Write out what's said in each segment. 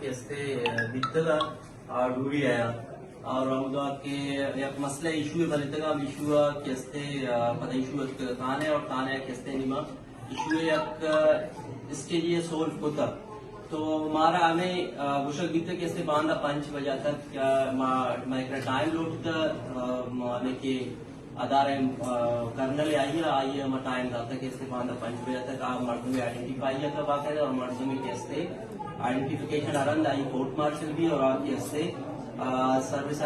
कैसे बितगा डूरी आया और रमदा के एक मसला इशू बलितगा इशू कैसे पता इशू काने और काने कैसे निमा इशू एक इसके लिए सोल्व होता तो हमारा हमें बुशक बीते कैसे बांधा 5 बजे तक मैं टाइम लोट माने के आधार करने ले आइए मैं टाइम दाता कैसे बांधा 5 बजे तक आप मर्दों में आइडेंटिफाई था बाकायदा और मर्दों में कैसे आइडेंटिफिकेशन अरंद आई कोर्ट मार्शल भी और आप कैसे सर्विस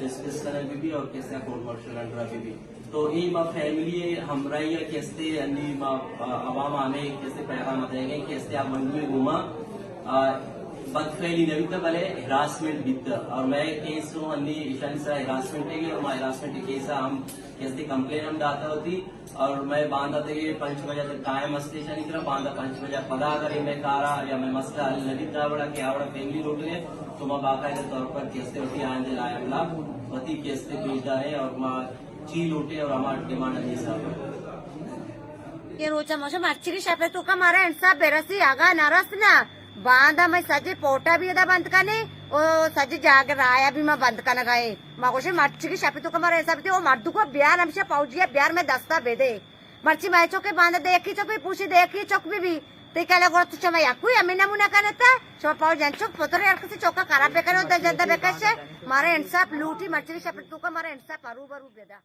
डिस्कस करने भी और कैसे कोर्ट मार्शल अंडर भी तो ये माँ फैमिली हमरा ये कैसे अन्य अवाम आने कैसे पैगाम देंगे कैसे आप मंडी में घुमा बदफैली नवी तक भले हिरासमेंट बीत और मैं केस हूँ अन्य ईशान सा हिरासमेंट है और मैं हिरासमेंट केस हम कैसे कंप्लेन हम दाता होती और मैं बांधा थे 5 बजे तक टाइम स्टेशन की तरफ बांधा 5 बजे पता करे मैं कारा या मैं मसला हल नदी बड़ा कि आवड़ा फैमिली रोड है तो मैं बाकायदा तौर पर कैसे होती आंदे लाया वती कैसे भेजा है और मैं ची लोटे और हमारा डिमांड नहीं साहब ये रोचा मोशा मच्छी शापे तो का मारा इंसा बेरसी आगा नरस ना बांधा मैं सजे पोटा भी बंद करने और सजे जाग राया भी मैं बंद करना गए मगोशे मच्छी की शापे तो का मारा ऐसा भी वो मर्दू को ब्यार हमसे पहुंच गया ब्यार में दस्ता बेदे मर्ची मैं चौके बांधा देखी चौक भी पूछी देखी चौक भी ते क्या लगा तुझे मैं याकू या मैं नमूना करने था शो पाओ जन चौक पोतरे यार किसी चौका खराब बेकर होता जल्दा बेकर से मारे इंसाफ लूटी मच्छी की शापे तो का मारा इंसाफ अरू बरू बेदा